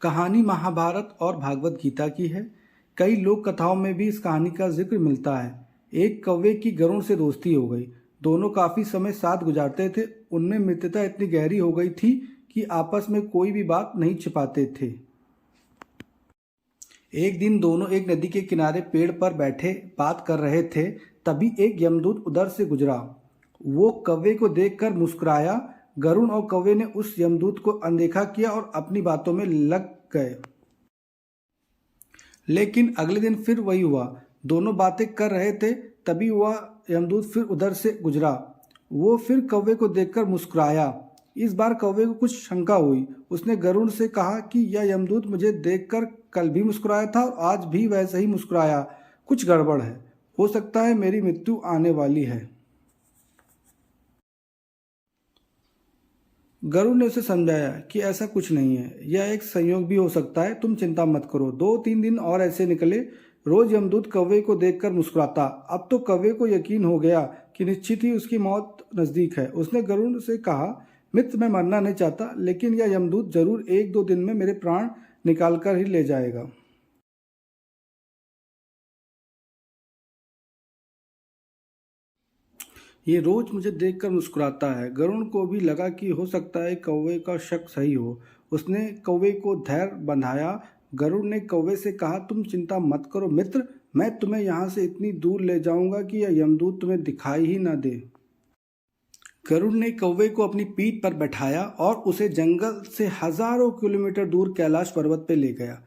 कहानी महाभारत और भागवत गीता की है। कई लोक कथाओं में भी इस कहानी का जिक्र मिलता है। एक कौवे की गरुड़ से दोस्ती हो गई। दोनों काफी समय साथ गुजारते थे। उनमें मित्रता इतनी गहरी हो गई थी कि आपस में कोई भी बात नहीं छिपाते थे। एक दिन दोनों एक नदी के किनारे पेड़ पर बैठे बात कर रहे थे। तभी एक यमदूत उधर से गुजरा। वो कौवे को देखकर मुस्कुराया। गरुड़ और कौवे ने उस यमदूत को अनदेखा किया और अपनी बातों में लग गए। लेकिन अगले दिन फिर वही हुआ। दोनों बातें कर रहे थे, तभी वह यमदूत फिर उधर से गुजरा। वो फिर कौवे को देखकर मुस्कुराया। इस बार कौवे को कुछ शंका हुई। उसने गरुड़ से कहा कि यह यमदूत मुझे देखकर कल भी मुस्कुराया था और आज भी वैसे ही मुस्कुराया। कुछ गड़बड़ है। हो सकता है मेरी मृत्यु आने वाली है। गरुड़ ने उसे समझाया कि ऐसा कुछ नहीं है, यह एक संयोग भी हो सकता है, तुम चिंता मत करो। 2-3 दिन और ऐसे निकले। रोज यमदूत कौवे को देखकर मुस्कुराता। अब तो कौवे को यकीन हो गया कि निश्चित ही उसकी मौत नजदीक है। उसने गरुड़ से कहा, मित्र, मैं मरना नहीं चाहता, लेकिन यह यमदूत जरूर 1-2 दिन में मेरे प्राण निकाल कर ही ले जाएगा। ये रोज मुझे देखकर मुस्कुराता है। गरुड़ को भी लगा कि हो सकता है कौवे का शक सही हो। उसने कौवे को धैर्य बंधाया। गरुड़ ने कौवे से कहा, तुम चिंता मत करो मित्र, मैं तुम्हें यहाँ से इतनी दूर ले जाऊंगा कि यह यमदूत तुम्हें दिखाई ही न दे। गरुड़ ने कौवे को अपनी पीठ पर बैठाया और उसे जंगल से हजारों किलोमीटर दूर कैलाश पर्वत पर ले गया।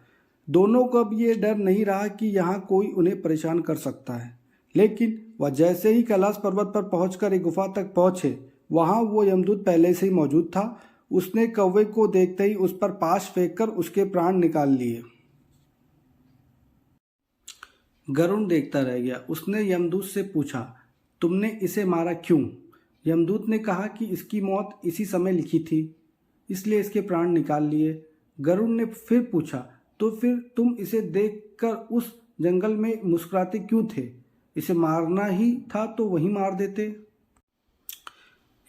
दोनों को अब ये डर नहीं रहा कि यहाँ कोई उन्हें परेशान कर सकता है। लेकिन वह जैसे ही कैलाश पर्वत पर पहुंचकर एक गुफा तक पहुंचे, वहां वो यमदूत पहले से ही मौजूद था। उसने कौवे को देखते ही उस पर पाश फेंककर उसके प्राण निकाल लिए। गरुड़ देखता रह गया। उसने यमदूत से पूछा, तुमने इसे मारा क्यों? यमदूत ने कहा कि इसकी मौत इसी समय लिखी थी, इसलिए इसके प्राण निकाल लिए। गरुड़ ने फिर पूछा, तो फिर तुम इसे देखकर उस जंगल में मुस्कुराते क्यों थे? इसे मारना ही था तो वहीं मार देते।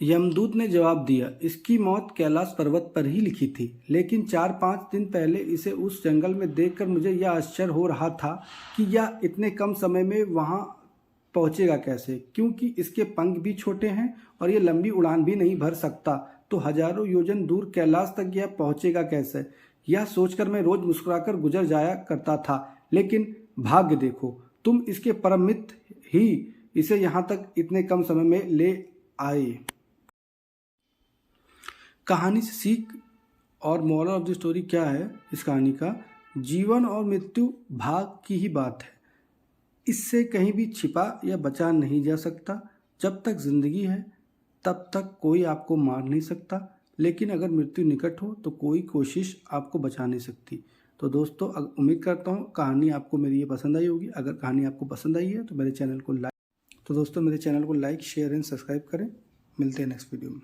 यमदूत ने जवाब दिया, इसकी मौत कैलाश पर्वत पर ही लिखी थी, लेकिन 4-5 दिन पहले इसे उस जंगल में देखकर मुझे यह आश्चर्य हो रहा था कि यह इतने कम समय में वहां पहुंचेगा कैसे, क्योंकि इसके पंख भी छोटे हैं और ये लंबी उड़ान भी नहीं भर सकता, तो हजारों योजन दूर कैलाश तक यह पहुंचेगा कैसे? यह सोचकर मैं रोज मुस्कुराकर गुजर जाया करता था, लेकिन भाग्य देखो, तुम इसके परम मित्र ही इसे यहाँ तक इतने कम समय में ले आए। कहानी से सीख और मोरल ऑफ द स्टोरी क्या है इस कहानी का? जीवन और मृत्यु भाग की ही बात है। इससे कहीं भी छिपा या बचा नहीं जा सकता। जब तक जिंदगी है तब तक कोई आपको मार नहीं सकता, लेकिन अगर मृत्यु निकट हो तो कोई कोशिश आपको बचा नहीं सकती। तो दोस्तों, उम्मीद करता हूँ कहानी आपको मेरी ये पसंद आई होगी। अगर कहानी आपको पसंद आई है तो मेरे चैनल को लाइक शेयर एंड सब्सक्राइब करें। मिलते हैं नेक्स्ट वीडियो में।